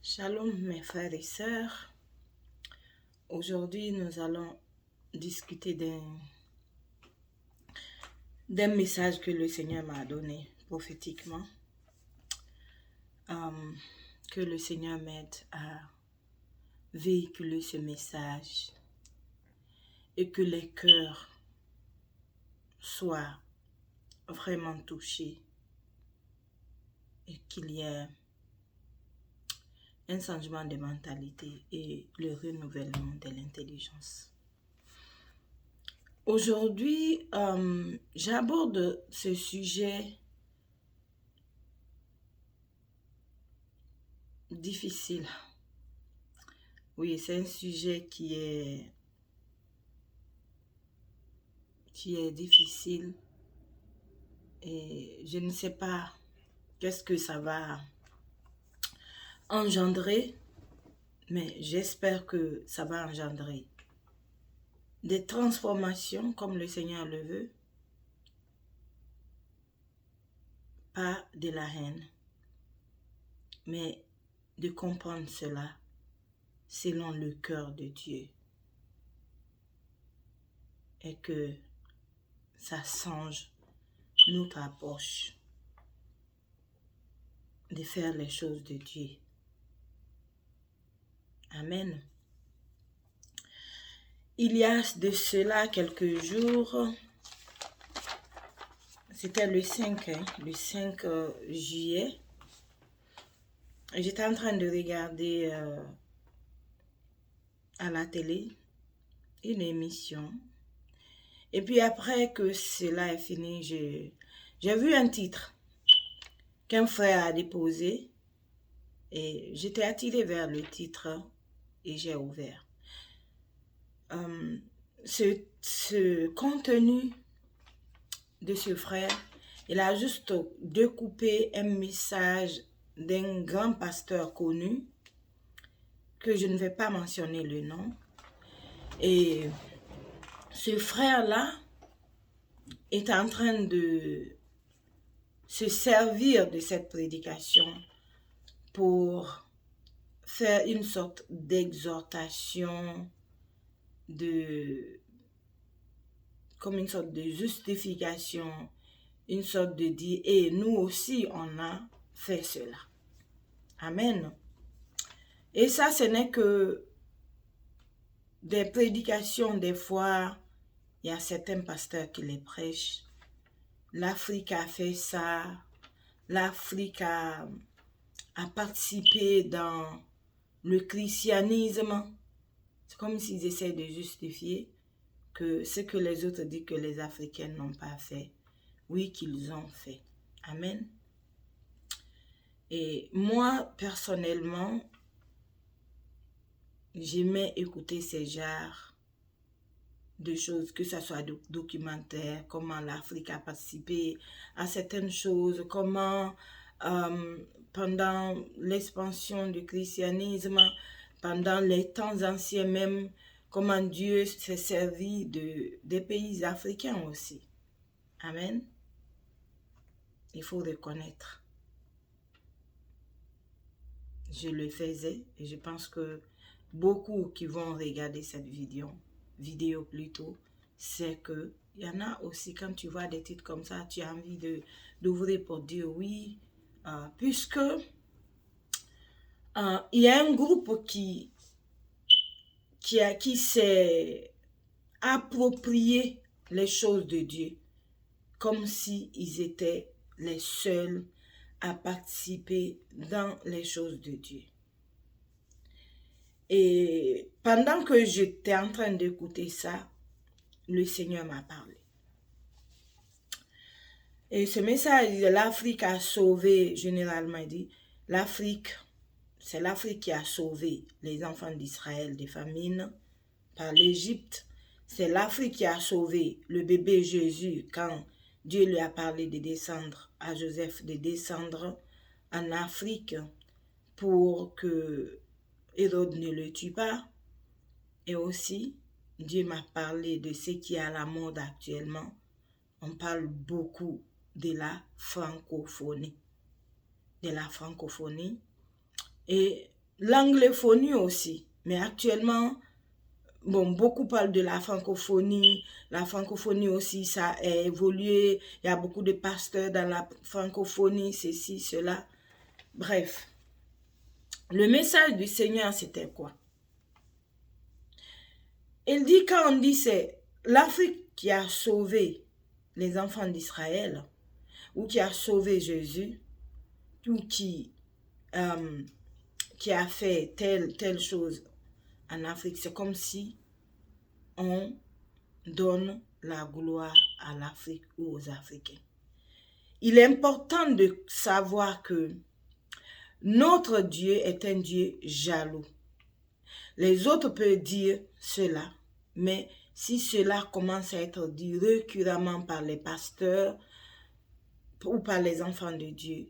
Shalom mes frères et sœurs. Aujourd'hui, nous allons discuter d'un message que le Seigneur m'a donné prophétiquement. Que le Seigneur m'aide à véhiculer ce message et que les cœurs soient vraiment touchés et qu'il y ait un changement de mentalité et le renouvellement de l'intelligence. Aujourd'hui, j'aborde ce sujet difficile. Oui, c'est un sujet qui est difficile et je ne sais pas qu'est-ce que ça va engendrer, mais j'espère que ça va engendrer des transformations comme le Seigneur le veut, pas de la haine, mais de comprendre cela selon le cœur de Dieu et que ça change notre approche de faire les choses de Dieu. Amen. Il y a de cela quelques jours, c'était le 5 juillet, j'étais en train de regarder à la télé une émission. Et puis après que cela est fini, j'ai vu un titre qu'un frère a déposé et j'étais attirée vers le titre et j'ai ouvert. Ce contenu de ce frère, il a juste découpé un message d'un grand pasteur connu que je ne vais pas mentionner le nom. Et ce frère-là est en train de se servir de cette prédication pour faire une sorte d'exhortation, comme une sorte de justification, une sorte de dire, et nous aussi on a fait cela. Amen. Et ça, ce n'est que des prédications, des fois, il y a certains pasteurs qui les prêchent. L'Afrique a fait ça, l'Afrique a participé dans le christianisme. C'est comme s'ils essaient de justifier que ce que les autres disent que les Africains n'ont pas fait, oui, qu'ils ont fait. Amen. Et moi, personnellement, j'aimais écouter ces genres de choses, que ce soit documentaire, comment l'Afrique a participé à certaines choses, comment pendant l'expansion du christianisme, pendant les temps anciens même, comment Dieu s'est servi des pays africains aussi. Amen. Il faut reconnaître. Je le faisais et je pense que beaucoup qui vont regarder cette vidéo plutôt, c'est que il y en a aussi, quand tu vois des titres comme ça, tu as envie d'ouvrir pour dire oui, puisque il y a un groupe qui s'est approprié les choses de Dieu comme s'ils étaient les seuls à participer dans les choses de Dieu. Et pendant que j'étais en train d'écouter ça, le Seigneur m'a parlé. Et ce message de l'Afrique a sauvé, généralement il dit, c'est l'Afrique qui a sauvé les enfants d'Israël des famines par l'Égypte. C'est l'Afrique qui a sauvé le bébé Jésus quand Dieu lui a parlé de descendre à Joseph, de descendre en Afrique pour que Hérode ne le tue pas. Et aussi, Dieu m'a parlé de ce qui est à la mode actuellement. On parle beaucoup de la francophonie. Et l'anglophonie aussi. Mais actuellement, bon, beaucoup parlent de la francophonie. La francophonie aussi, ça a évolué. Il y a beaucoup de pasteurs dans la francophonie, ceci, cela. Bref, le message du Seigneur, c'était quoi? Il dit, quand on dit c'est l'Afrique qui a sauvé les enfants d'Israël, ou qui a sauvé Jésus, ou qui a fait telle chose en Afrique, c'est comme si on donne la gloire à l'Afrique ou aux Africains. Il est important de savoir que notre Dieu est un Dieu jaloux. Les autres peuvent dire cela, mais si cela commence à être dit récurrentement par les pasteurs ou par les enfants de Dieu,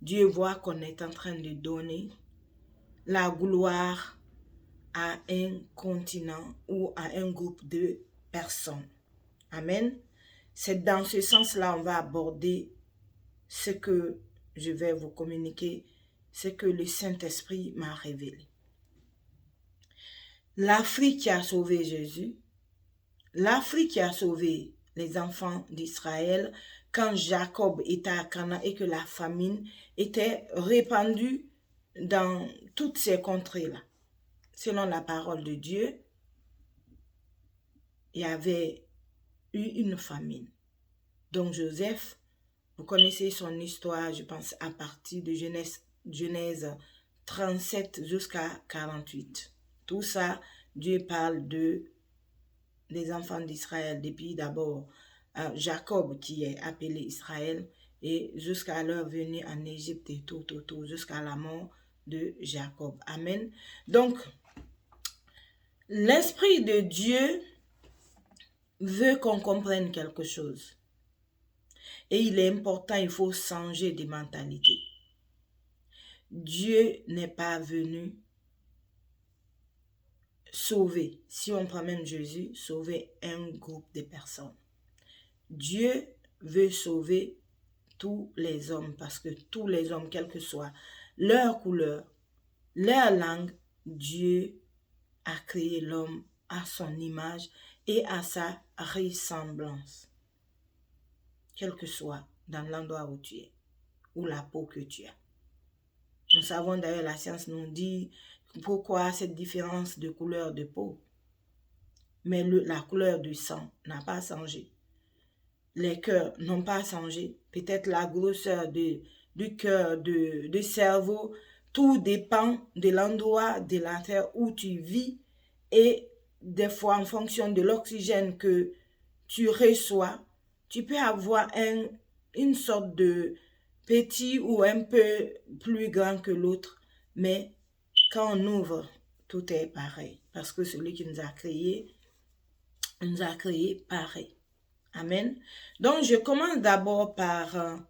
Dieu voit qu'on est en train de donner la gloire à un continent ou à un groupe de personnes. Amen. C'est dans ce sens-là on va aborder ce que je vais vous communiquer, ce que le Saint-Esprit m'a révélé. L'Afrique qui a sauvé Jésus, l'Afrique qui a sauvé les enfants d'Israël quand Jacob était à Canaan et que la famine était répandue dans toutes ces contrées-là. Selon la parole de Dieu, il y avait eu une famine. Donc Joseph, vous connaissez son histoire, je pense, à partir de Genèse 37 jusqu'à 48. Tout ça, Dieu parle des enfants d'Israël, depuis d'abord Jacob qui est appelé Israël, et jusqu'à leur venue en Égypte et tout, jusqu'à la mort de Jacob. Amen. Donc, l'Esprit de Dieu veut qu'on comprenne quelque chose. Et il est important, il faut changer de mentalité. Dieu n'est pas venu sauver, si on prend même Jésus, sauver un groupe de personnes. Dieu veut sauver tous les hommes, parce que tous les hommes, quelle que soit leur couleur, leur langue, Dieu a créé l'homme à son image et à sa ressemblance. Quel que soit dans l'endroit où tu es, ou la peau que tu as. Nous savons d'ailleurs, la science nous dit pourquoi cette différence de couleur de peau. Mais la couleur du sang n'a pas changé. Les cœurs n'ont pas changé. Peut-être la grosseur du cœur, du cerveau, tout dépend de l'endroit de la terre où tu vis et des fois en fonction de l'oxygène que tu reçois, tu peux avoir une sorte de petit ou un peu plus grand que l'autre, mais quand on ouvre, tout est pareil, parce que celui qui nous a créé pareil. Amen. Donc, je commence d'abord par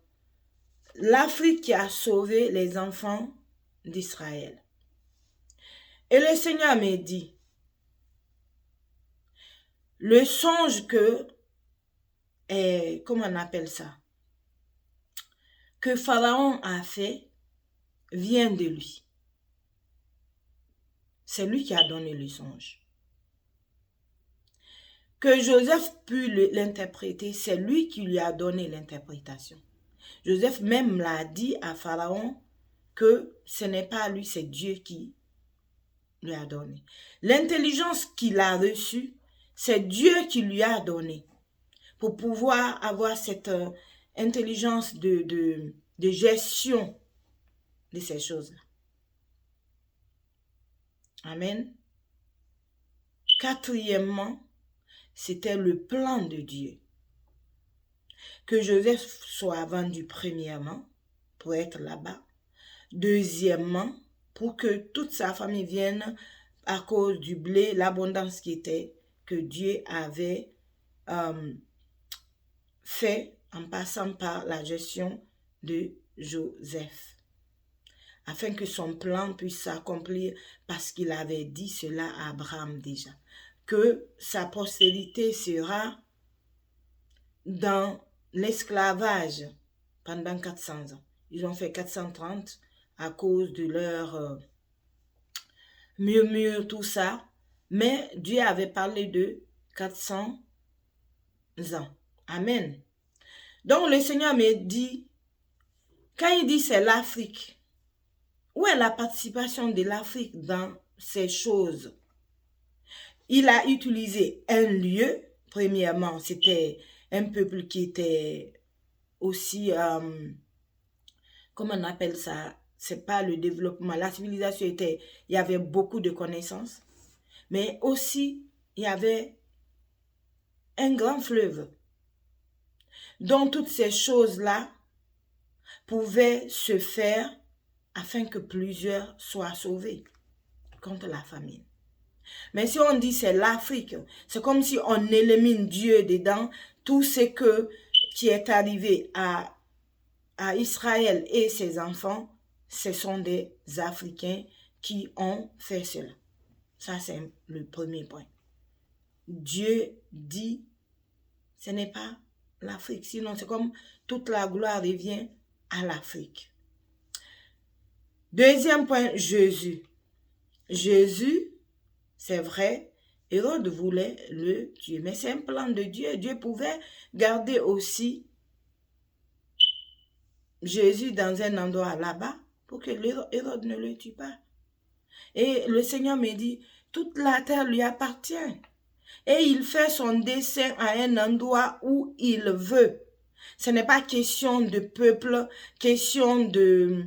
l'Afrique qui a sauvé les enfants d'Israël. Et le Seigneur me dit, le songe comment on appelle ça? Que Pharaon a fait vient de lui. C'est lui qui a donné le songe. Que Joseph put l'interpréter, c'est lui qui lui a donné l'interprétation. Joseph même l'a dit à Pharaon que ce n'est pas lui, c'est Dieu qui lui a donné. L'intelligence qu'il a reçue, c'est Dieu qui lui a donné pour pouvoir avoir cette intelligence de gestion de ces choses-là. Amen. Quatrièmement, c'était le plan de Dieu. Que Joseph soit vendu premièrement pour être là-bas. Deuxièmement, pour que toute sa famille vienne à cause du blé, l'abondance qui était, que Dieu avait fait en passant par la gestion de Joseph. Afin que son plan puisse s'accomplir parce qu'il avait dit cela à Abraham déjà. Que sa postérité sera dans l'esclavage pendant 400 ans. Ils ont fait 430 à cause de leur murmure, tout ça. Mais Dieu avait parlé de 400 ans. Amen. Donc le Seigneur me dit, quand il dit c'est l'Afrique, où est la participation de l'Afrique dans ces choses? Il a utilisé un lieu. Premièrement, c'était un peuple qui était aussi, comment on appelle ça? C'est pas le développement. La civilisation était, il y avait beaucoup de connaissances, mais aussi, il y avait un grand fleuve. Donc, toutes ces choses-là pouvaient se faire afin que plusieurs soient sauvés contre la famine. Mais si on dit c'est l'Afrique, c'est comme si on élimine Dieu dedans. Tout ce qui est arrivé à Israël et ses enfants, ce sont des Africains qui ont fait cela. Ça, c'est le premier point. Dieu dit, ce n'est pas l'Afrique. Sinon, c'est comme toute la gloire revient à l'Afrique. Deuxième point, Jésus. Jésus, c'est vrai, Hérode voulait le tuer. Mais c'est un plan de Dieu. Dieu pouvait garder aussi Jésus dans un endroit là-bas pour que Hérode ne le tue pas. Et le Seigneur me dit, toute la terre lui appartient. Et il fait son dessein à un endroit où il veut. Ce n'est pas question de peuple, question de,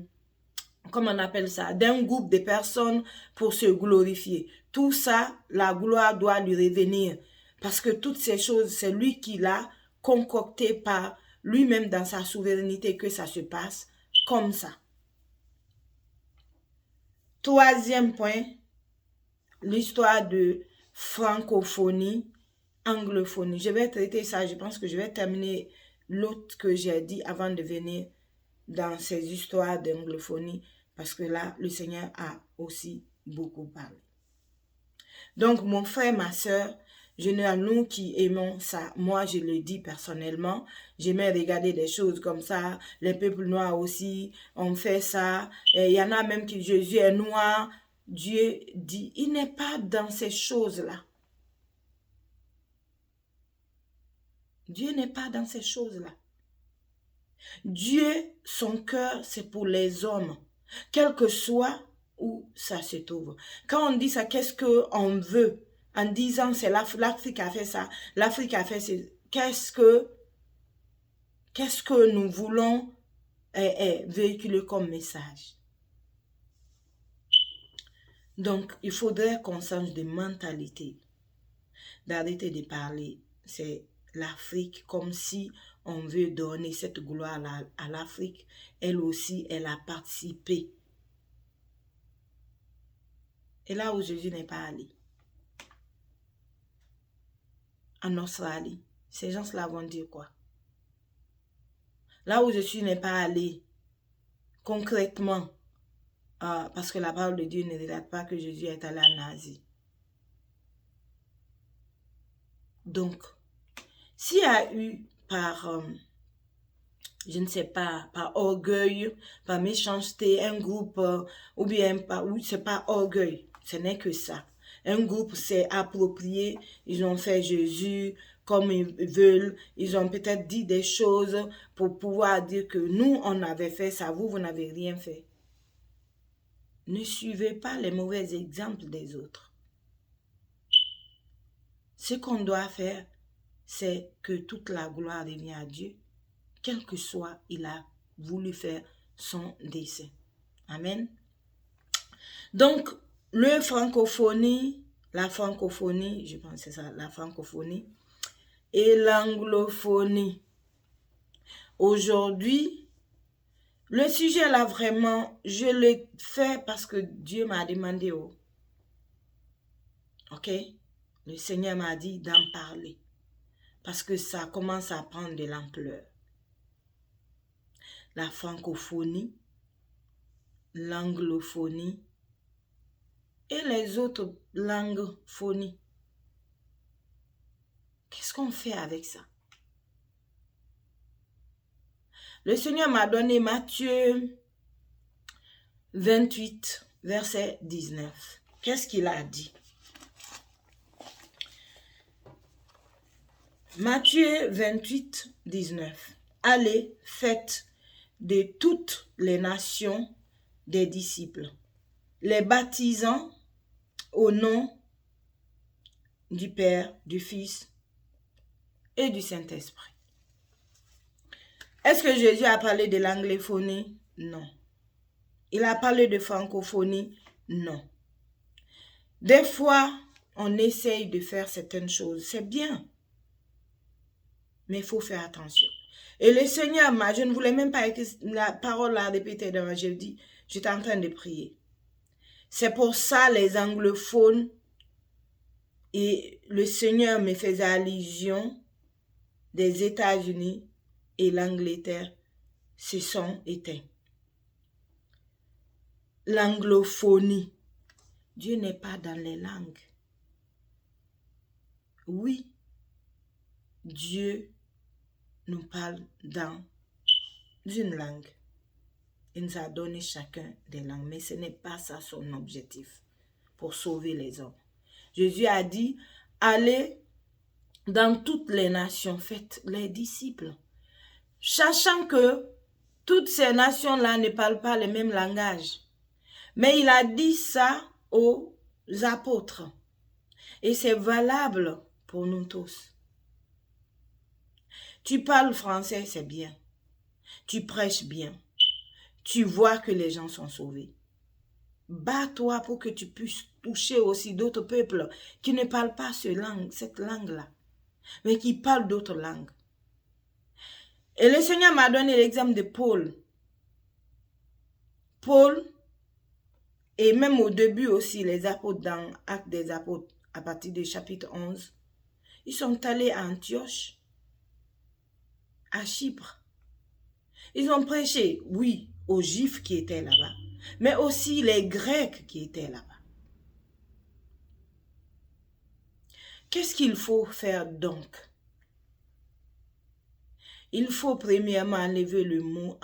comment on appelle ça, d'un groupe de personnes pour se glorifier. Tout ça, la gloire doit lui revenir. Parce que toutes ces choses, c'est lui qui l'a concocté par lui-même dans sa souveraineté que ça se passe comme ça. Troisième point, l'histoire de francophonie, anglophonie. Je vais traiter ça, je pense que je vais terminer l'autre que j'ai dit avant de venir dans ces histoires d'anglophonie, parce que là, le Seigneur a aussi beaucoup parlé. Donc, mon frère, ma soeur, nous qui aimons ça, moi je le dis personnellement, j'aimais regarder des choses comme ça, les peuples noirs aussi ont fait ça, il y en a même qui Jésus est noir. Dieu dit, il n'est pas dans ces choses-là. Dieu n'est pas dans ces choses-là. Dieu, son cœur, c'est pour les hommes, quel que soit où ça se trouve. Quand on dit ça, qu'est-ce qu'on veut? En disant, c'est l'Afrique a fait ça, l'Afrique a fait ça, qu'est-ce que nous voulons véhiculer comme message? Donc, il faudrait qu'on change de mentalité, d'arrêter de parler. C'est l'Afrique comme si on veut donner cette gloire à l'Afrique. Elle aussi, elle a participé. Et là où Jésus n'est pas allé, en Australie, ces gens-là vont dire quoi? Là où Jésus n'est pas allé, concrètement, parce que la parole de Dieu ne relate pas que Jésus est allé en Asie. Donc, s'il y a eu par, je ne sais pas, par orgueil, par méchanceté, un groupe, ou bien c'est pas orgueil, ce n'est que ça. Un groupe s'est approprié, ils ont fait Jésus comme ils veulent, ils ont peut-être dit des choses pour pouvoir dire que nous, on avait fait ça, vous n'avez rien fait. Ne suivez pas les mauvais exemples des autres. Ce qu'on doit faire, c'est que toute la gloire revient à Dieu, quel que soit il a voulu faire son dessein. Amen. Donc, la francophonie, je pense que c'est ça, la francophonie et l'anglophonie. Aujourd'hui, le sujet là vraiment, je l'ai fait parce que Dieu m'a demandé. Ok? Le Seigneur m'a dit d'en parler. Parce que ça commence à prendre de l'ampleur. La francophonie, l'anglophonie et les autres languephonies. Qu'est-ce qu'on fait avec ça? Le Seigneur m'a donné Matthieu 28, verset 19. Qu'est-ce qu'il a dit? Matthieu 28, 19. Allez, faites de toutes les nations des disciples, les baptisant au nom du Père, du Fils et du Saint-Esprit. Est-ce que Jésus a parlé de l'anglophonie? Non. Il a parlé de francophonie? Non. Des fois, on essaye de faire certaines choses. C'est bien. Mais il faut faire attention. Et le Seigneur m'a, je ne voulais même pas que la parole la répéter devant, je dis, j'étais en train de prier. C'est pour ça les anglophones, et le Seigneur me faisait allusion des États-Unis et l'Angleterre se sont éteints. L'anglophonie. Dieu n'est pas dans les langues. Oui, Dieu nous parle dans une langue. Il nous a donné chacun des langues, mais ce n'est pas ça son objectif pour sauver les hommes. Jésus a dit, allez dans toutes les nations, faites les disciples. Sachant que toutes ces nations-là ne parlent pas le même langage. Mais il a dit ça aux apôtres. Et c'est valable pour nous tous. Tu parles français, c'est bien. Tu prêches bien. Tu vois que les gens sont sauvés. Bats-toi pour que tu puisses toucher aussi d'autres peuples qui ne parlent pas cette langue-là, mais qui parlent d'autres langues. Et le Seigneur m'a donné l'exemple de Paul. Paul, et même au début aussi, les apôtres dans Actes des apôtres, à partir du chapitre 11, ils sont allés à Antioche, à Chypre. Ils ont prêché, oui, aux Juifs qui étaient là-bas, mais aussi les Grecs qui étaient là-bas. Qu'est-ce qu'il faut faire donc? Il faut premièrement enlever le mot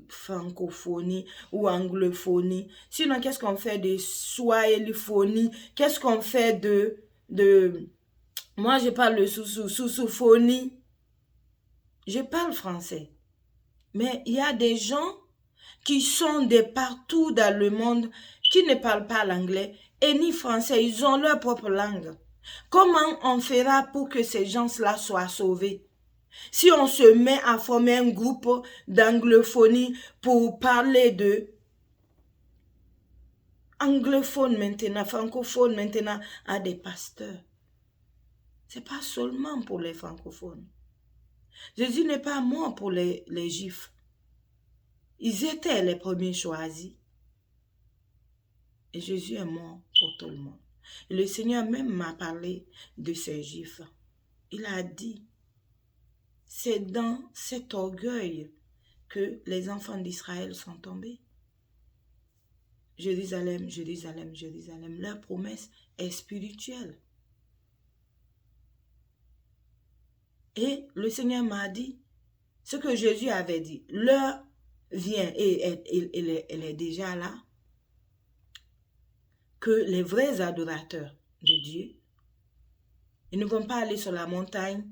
francophonie ou anglophonie. Sinon, qu'est-ce qu'on fait de swahiliphonie? Qu'est-ce qu'on fait de... Moi, je parle de soussouphonie. Je parle français. Mais il y a des gens qui sont de partout dans le monde qui ne parlent pas l'anglais et ni français. Ils ont leur propre langue. Comment on fera pour que ces gens-là soient sauvés? Si on se met à former un groupe d'anglophonie pour parler de anglophone maintenant, francophone maintenant à des pasteurs, c'est pas seulement pour les francophones. Jésus n'est pas mort pour les Juifs. Ils étaient les premiers choisis. Et Jésus est mort pour tout le monde. Et le Seigneur même m'a parlé de ces Juifs. Il a dit, c'est dans cet orgueil que les enfants d'Israël sont tombés. Jérusalem, Jérusalem, Jérusalem. Leur promesse est spirituelle. Et le Seigneur m'a dit ce que Jésus avait dit. L'heure vient et elle est déjà là. Que les vrais adorateurs de Dieu, ils ne vont pas aller sur la montagne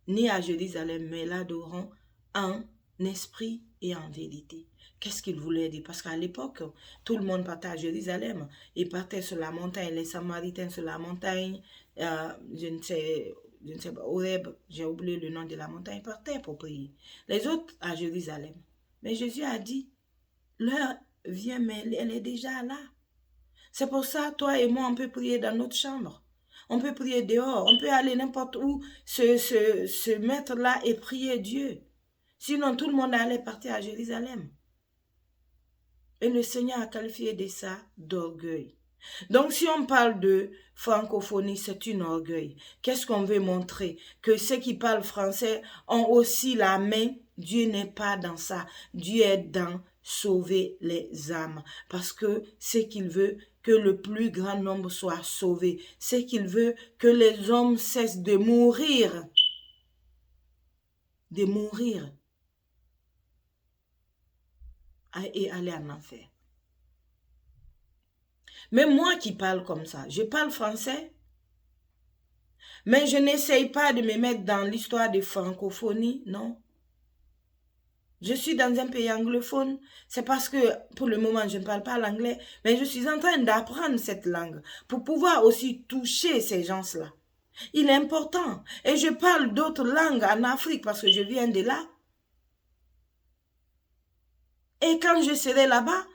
ni à Jérusalem, mais l'adoreront en esprit et en vérité. Qu'est-ce qu'il voulait dire? Parce qu'à l'époque, tout le monde partait à Jérusalem. Ils partaient sur la montagne, les Samaritains sur la montagne, je ne sais pas, Horeb, j'ai oublié le nom de la montagne, ils partaient pour prier. Les autres à Jérusalem. Mais Jésus a dit, l'heure vient, mais elle est déjà là. C'est pour ça, toi et moi, on peut prier dans notre chambre. On peut prier dehors. On peut aller n'importe où, se mettre là et prier Dieu. Sinon, tout le monde allait partir à Jérusalem. Et le Seigneur a qualifié de ça d'orgueil. Donc, si on parle de francophonie, c'est un orgueil. Qu'est-ce qu'on veut montrer? Que ceux qui parlent français ont aussi la main. Dieu n'est pas dans ça. Dieu est dans sauver les âmes. Parce que c'est qu'il veut que le plus grand nombre soit sauvé. C'est qu'il veut que les hommes cessent de mourir. De mourir. Et aller en enfer. Mais moi qui parle comme ça, je parle français, mais je n'essaye pas de me mettre dans l'histoire de francophonie, non. Je suis dans un pays anglophone, c'est parce que pour le moment je ne parle pas l'anglais, mais je suis en train d'apprendre cette langue pour pouvoir aussi toucher ces gens-là. Il est important. Et je parle d'autres langues en Afrique parce que je viens de là. Et quand je serai là-bas,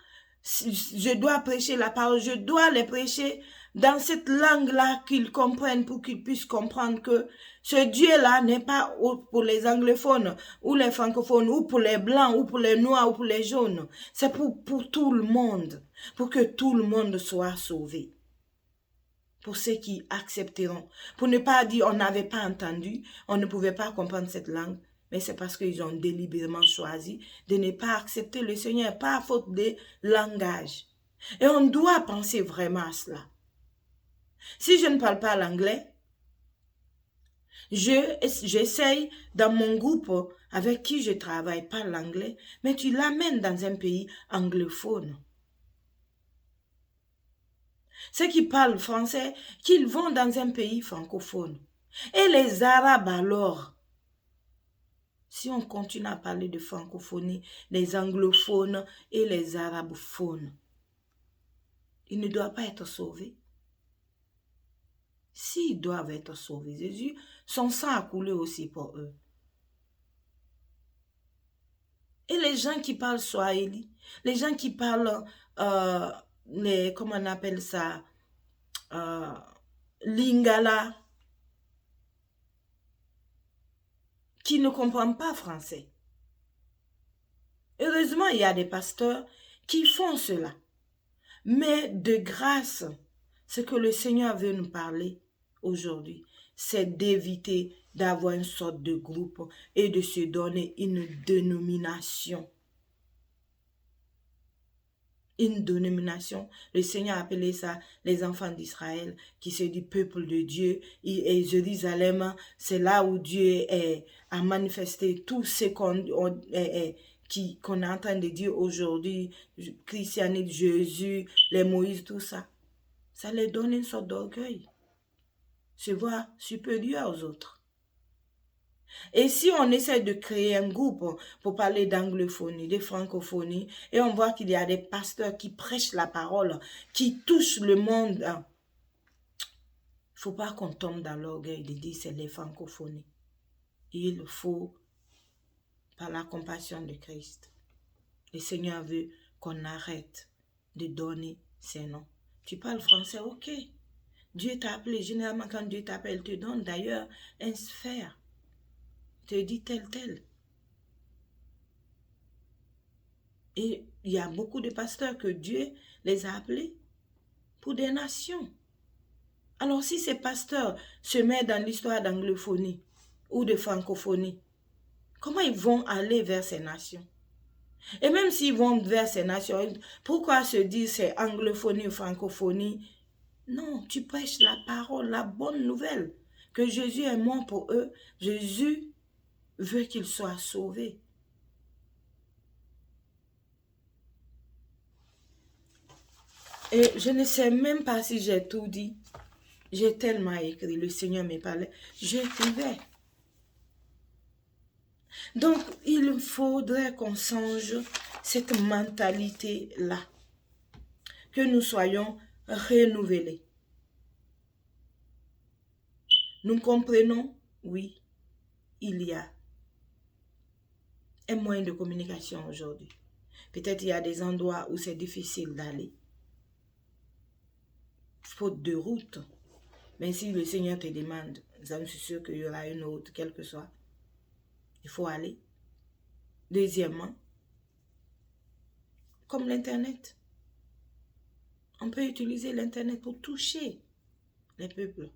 je dois prêcher la parole, je dois les prêcher dans cette langue-là qu'ils comprennent pour qu'ils puissent comprendre que ce Dieu-là n'est pas pour les anglophones ou les francophones ou pour les blancs ou pour les noirs ou pour les jaunes. C'est pour tout le monde, pour que tout le monde soit sauvé. Pour ceux qui accepteront. Pour ne pas dire on n'avait pas entendu, on ne pouvait pas comprendre cette langue, mais c'est parce qu'ils ont délibérément choisi de ne pas accepter le Seigneur, pas à faute de langage. Et on doit penser vraiment à cela. Si je ne parle pas l'anglais, j'essaye dans mon groupe avec qui je travaille pas l'anglais, mais tu l'amènes dans un pays anglophone. Ceux qui parlent français, qu'ils vont dans un pays francophone. Et les Arabes alors, si on continue à parler de francophonie, les anglophones et les arabophones, ils ne doivent pas être sauvés. S'ils doivent être sauvés, Jésus, son sang a coulé aussi pour eux. Et les gens qui parlent swahili, les gens qui parlent, comment on appelle ça, lingala, qui ne comprennent pas français. Heureusement, il y a des pasteurs qui font cela. Mais de grâce, ce que le Seigneur veut nous parler aujourd'hui, c'est d'éviter d'avoir une sorte de groupe et de se donner une dénomination. Une dénomination, le Seigneur a appelé ça les enfants d'Israël, qui se dit peuple de Dieu, et Jérusalem, c'est là où Dieu a manifesté tout ce qu'on est en train de dire aujourd'hui, christianisme, Jésus, les Moïse, tout ça. Ça les donne une sorte d'orgueil, se voir supérieur aux autres. Et si on essaie de créer un groupe pour parler d'anglophonie, de francophonie, et on voit qu'il y a des pasteurs qui prêchent la parole, qui touchent le monde, il ne faut pas qu'on tombe dans l'orgueil de dire c'est les francophonies. Il faut, par la compassion de Christ, le Seigneur veut qu'on arrête de donner ces noms. Tu parles français, ok. Dieu t'a appelé, généralement quand Dieu t'appelle, te donne d'ailleurs un sphère. Te dit tel. Et il y a beaucoup de pasteurs que Dieu les a appelés pour des nations. Alors si ces pasteurs se mettent dans l'histoire d'anglophonie ou de francophonie, comment ils vont aller vers ces nations? Et même s'ils vont vers ces nations, pourquoi se dire c'est anglophonie ou francophonie? Non, tu prêches la parole, la bonne nouvelle, que Jésus est mort pour eux. Jésus veut qu'ils soient sauvés. Et je ne sais même pas si j'ai tout dit. J'ai tellement écrit, le Seigneur me parlait. J'écrivais. Donc, il faudrait qu'on change cette mentalité-là. Que nous soyons renouvelés. Nous comprenons, oui, il y a un moyen de communication aujourd'hui. Peut-être il y a des endroits où c'est difficile d'aller. Faute de route. Mais si le Seigneur te demande, je suis sûr qu'il y aura une route, quelle que soit. Il faut aller. Deuxièmement, comme l'Internet. On peut utiliser l'Internet pour toucher les peuples.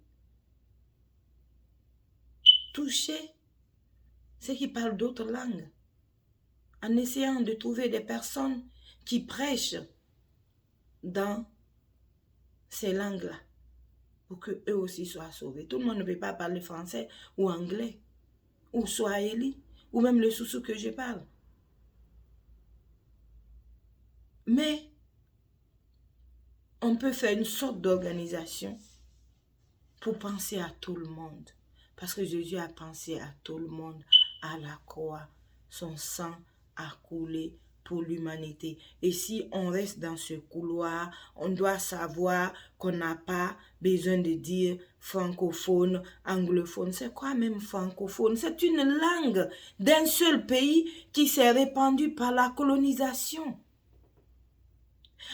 Toucher ceux qui parlent d'autres langues. En essayant de trouver des personnes qui prêchent dans ces langues-là. Pour qu'eux aussi soient sauvés. Tout le monde ne peut pas parler français ou anglais. Ou swahili. Ou même le soussou que je parle. Mais on peut faire une sorte d'organisation pour penser à tout le monde. Parce que Jésus a pensé à tout le monde à la croix. Son sang a coulé pour l'humanité. Et si on reste dans ce couloir, on doit savoir qu'on n'a pas besoin de dire francophone, anglophone. C'est quoi même francophone? C'est une langue d'un seul pays qui s'est répandue par la colonisation.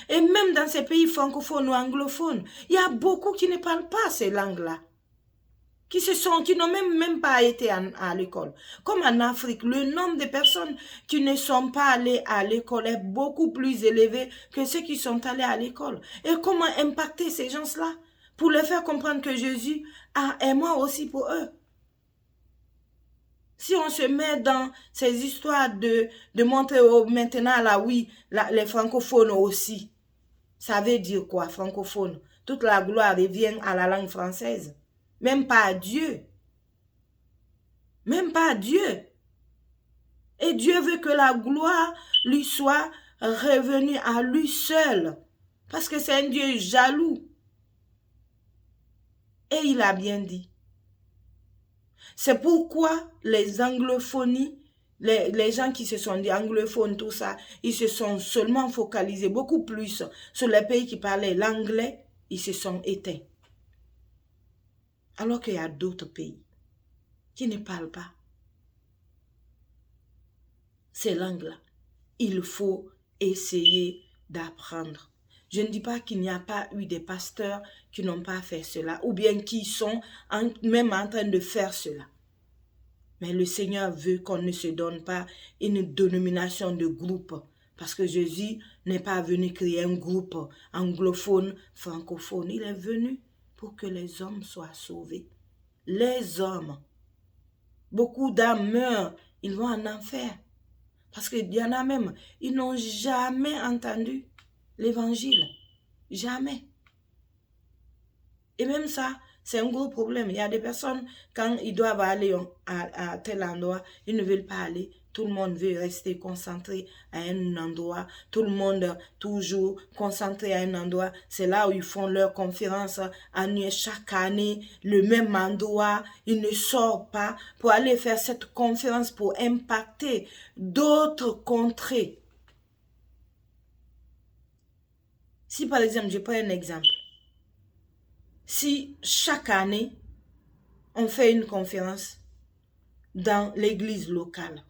Et même dans ces pays francophones ou anglophones, il y a beaucoup qui ne parlent pas ces langues-là. Qui n'ont même pas été à l'école. Comme en Afrique, le nombre de personnes qui ne sont pas allées à l'école est beaucoup plus élevé que ceux qui sont allés à l'école. Et comment impacter ces gens-là pour les faire comprendre que Jésus est mort aussi pour eux? Si on se met dans ces histoires de montrer maintenant là, oui, les francophones aussi, ça veut dire quoi, francophone? Toute la gloire revient à la langue française. Même pas à Dieu. Même pas à Dieu. Et Dieu veut que la gloire lui soit revenue à lui seul. Parce que c'est un Dieu jaloux. Et il a bien dit. C'est pourquoi les anglophonies, les gens qui se sont dit anglophones, tout ça, ils se sont seulement focalisés beaucoup plus sur les pays qui parlaient l'anglais, ils se sont éteints. Alors qu'il y a d'autres pays qui ne parlent pas ces langues-là. Il faut essayer d'apprendre. Je ne dis pas qu'il n'y a pas eu des pasteurs qui n'ont pas fait cela, ou bien qui sont même en train de faire cela. Mais le Seigneur veut qu'on ne se donne pas une dénomination de groupe, parce que Jésus n'est pas venu créer un groupe anglophone, francophone. Il est venu pour que les hommes soient sauvés. Les hommes. Beaucoup d'âmes meurent, ils vont en enfer. Parce qu'il y en a même, ils n'ont jamais entendu l'évangile. Jamais. Et même ça, c'est un gros problème. Il y a des personnes, quand ils doivent aller à tel endroit, ils ne veulent pas aller. Tout le monde veut rester concentré à un endroit. Tout le monde toujours concentré à un endroit. C'est là où ils font leur conférence annuelle chaque année, le même endroit. Ils ne sortent pas pour aller faire cette conférence pour impacter d'autres contrées. Si par exemple, je prends un exemple. Si chaque année, on fait une conférence dans l'église locale,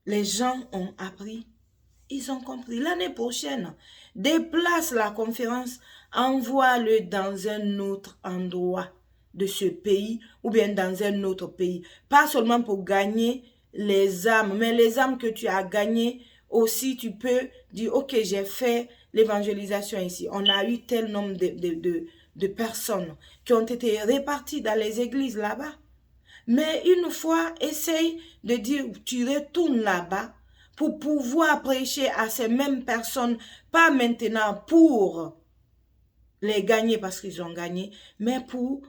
les gens ont appris, ils ont compris. L'année prochaine, déplace la conférence, envoie-le dans un autre endroit de ce pays ou bien dans un autre pays. Pas seulement pour gagner les âmes, mais les âmes que tu as gagnées aussi, tu peux dire, ok, j'ai fait l'évangélisation ici. On a eu tel nombre de personnes qui ont été réparties dans les églises là-bas. Mais une fois, essaye de dire, tu retournes là-bas pour pouvoir prêcher à ces mêmes personnes, pas maintenant pour les gagner parce qu'ils ont gagné, mais pour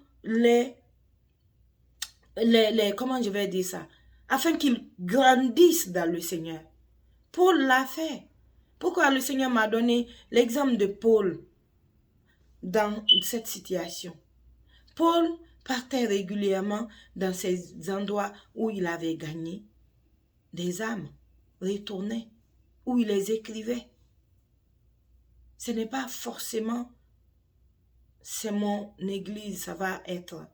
comment je vais dire ça, afin qu'ils grandissent dans le Seigneur. Paul l'a fait. Pourquoi le Seigneur m'a donné l'exemple de Paul dans cette situation? Paul partait régulièrement dans ces endroits où il avait gagné des âmes, retournait, où il les écrivait. Ce n'est pas forcément, c'est mon église, ça va être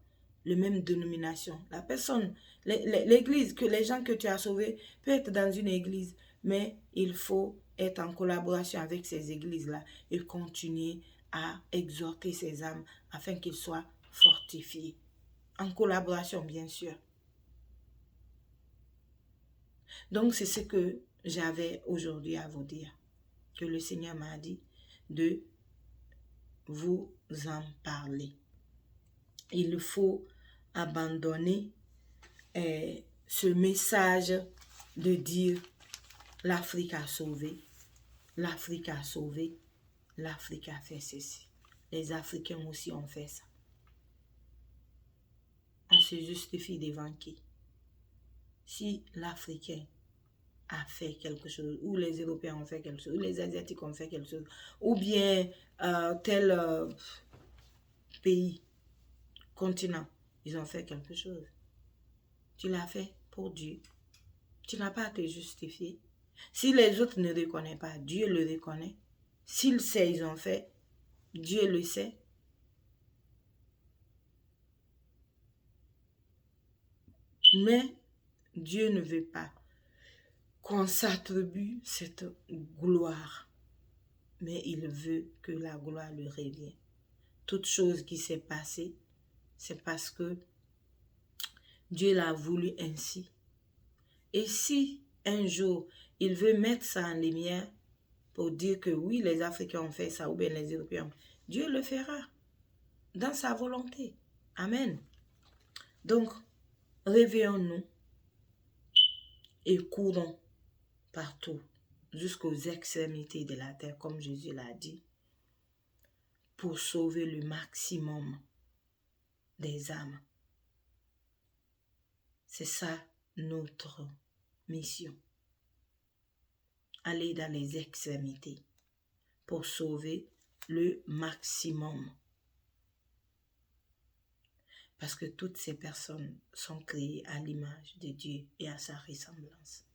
la même dénomination. La personne, l'église, que les gens que tu as sauvés, peut être dans une église, mais il faut être en collaboration avec ces églises-là et continuer à exhorter ces âmes afin qu'ils soient fortifiés. En collaboration, bien sûr. Donc, c'est ce que j'avais aujourd'hui à vous dire. Que le Seigneur m'a dit de vous en parler. Il faut abandonner ce message de dire l'Afrique a sauvé, l'Afrique a sauvé, l'Afrique a fait ceci. Les Africains aussi ont fait ça. On se justifie devant qui? Si l'Africain a fait quelque chose, ou les Européens ont fait quelque chose, ou les Asiatiques ont fait quelque chose, ou bien tel pays, continent, ils ont fait quelque chose. Tu l'as fait pour Dieu. Tu n'as pas à te justifier. Si les autres ne reconnaissent pas, Dieu le reconnaît. S'il sait, ils ont fait, Dieu le sait. Mais Dieu ne veut pas qu'on s'attribue cette gloire. Mais il veut que la gloire lui revienne. Toute chose qui s'est passée, c'est parce que Dieu l'a voulu ainsi. Et si un jour, il veut mettre ça en lumière pour dire que oui, les Africains ont fait ça ou bien les Européens, Dieu le fera dans sa volonté. Amen. Donc, réveillons-nous et courons partout jusqu'aux extrémités de la terre, comme Jésus l'a dit, pour sauver le maximum des âmes. C'est ça notre mission. Aller dans les extrémités pour sauver le maximum. Parce que toutes ces personnes sont créées à l'image de Dieu et à sa ressemblance.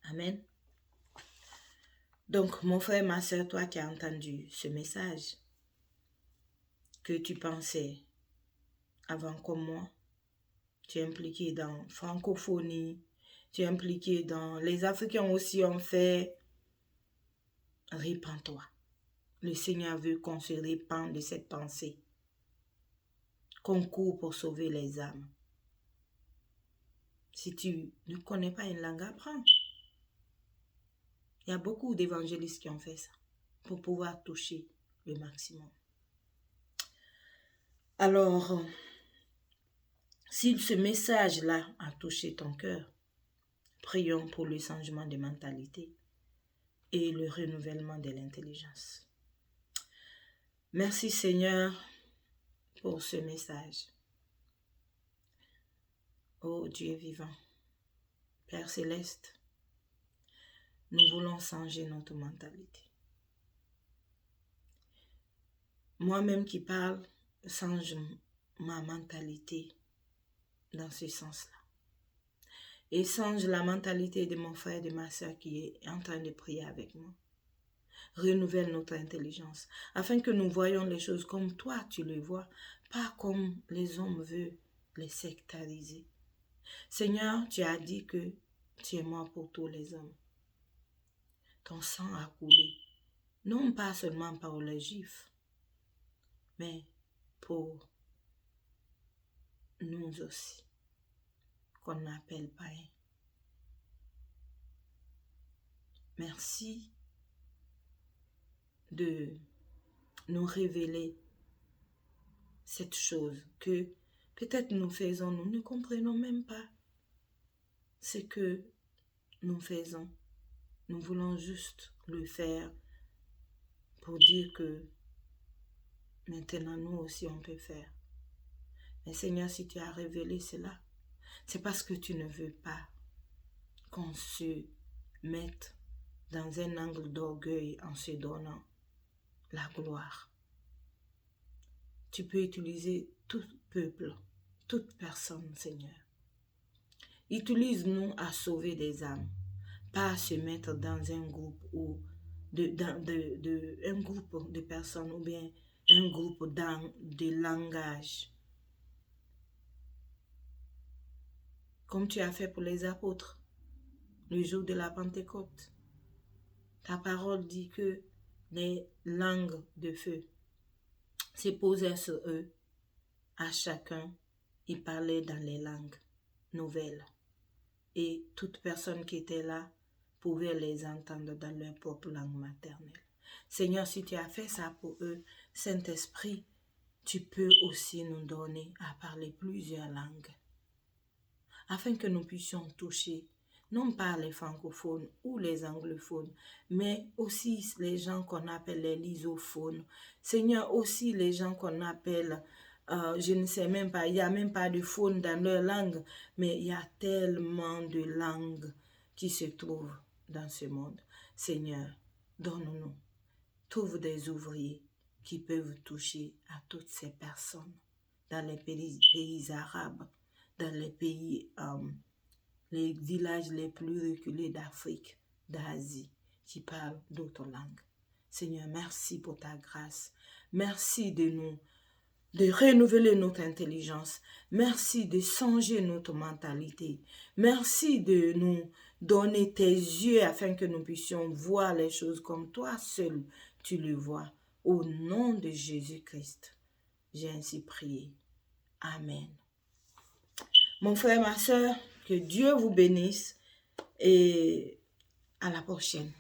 Amen. Donc, mon frère, ma soeur, toi qui as entendu ce message, que tu pensais avant comme moi, tu es impliqué dans francophonie, tu es impliqué dans... Les Africains aussi ont fait... Répands-toi. Le Seigneur veut qu'on se répande de cette pensée. Qu'on court pour sauver les âmes. Si tu ne connais pas une langue, apprends. Il y a beaucoup d'évangélistes qui ont fait ça pour pouvoir toucher le maximum. Alors, si ce message-là a touché ton cœur, prions pour le changement de mentalité et le renouvellement de l'intelligence. Merci Seigneur pour ce message. Ô Dieu vivant, Père céleste, nous voulons changer notre mentalité. Moi-même qui parle, change ma mentalité dans ce sens-là. Et change la mentalité de mon frère et de ma soeur qui est en train de prier avec moi. Renouvelle notre intelligence, afin que nous voyions les choses comme toi tu les vois, pas comme les hommes veulent les sectariser. Seigneur, tu as dit que tu es mort pour tous les hommes. Ton sang a coulé, non pas seulement pour les Juifs, mais pour nous aussi, qu'on appelle païens. Merci de nous révéler cette chose que peut-être nous faisons, nous ne comprenons même pas ce que nous faisons. Nous voulons juste le faire pour dire que maintenant nous aussi on peut faire. Mais Seigneur, si tu as révélé cela, c'est parce que tu ne veux pas qu'on se mette dans un angle d'orgueil en se donnant la gloire. Tu peux utiliser tout peuple, toute personne, Seigneur. Utilise-nous à sauver des âmes, pas à se mettre dans un groupe ou un groupe de personnes ou bien un groupe de langage. Comme tu as fait pour les apôtres, le jour de la Pentecôte. Ta parole dit que les langues de feu se posaient sur eux. À chacun, ils parlaient dans les langues nouvelles. Et toute personne qui était là pouvait les entendre dans leur propre langue maternelle. Seigneur, si tu as fait ça pour eux, Saint-Esprit, tu peux aussi nous donner à parler plusieurs langues, afin que nous puissions toucher non pas les francophones ou les anglophones, mais aussi les gens qu'on appelle les lysophones. Seigneur, aussi les gens qu'on appelle je ne sais même pas, il n'y a même pas de faune dans leur langue, mais il y a tellement de langues qui se trouvent dans ce monde. Seigneur, donne-nous, trouve des ouvriers qui peuvent toucher à toutes ces personnes dans les pays arabes, dans les pays, les villages les plus reculés d'Afrique, d'Asie, qui parlent d'autres langues. Seigneur, merci pour ta grâce. Merci de renouveler notre intelligence. Merci de changer notre mentalité. Merci de nous donner tes yeux afin que nous puissions voir les choses comme toi seul tu le vois. Au nom de Jésus-Christ, j'ai ainsi prié. Amen. Mon frère, ma soeur, que Dieu vous bénisse et à la prochaine.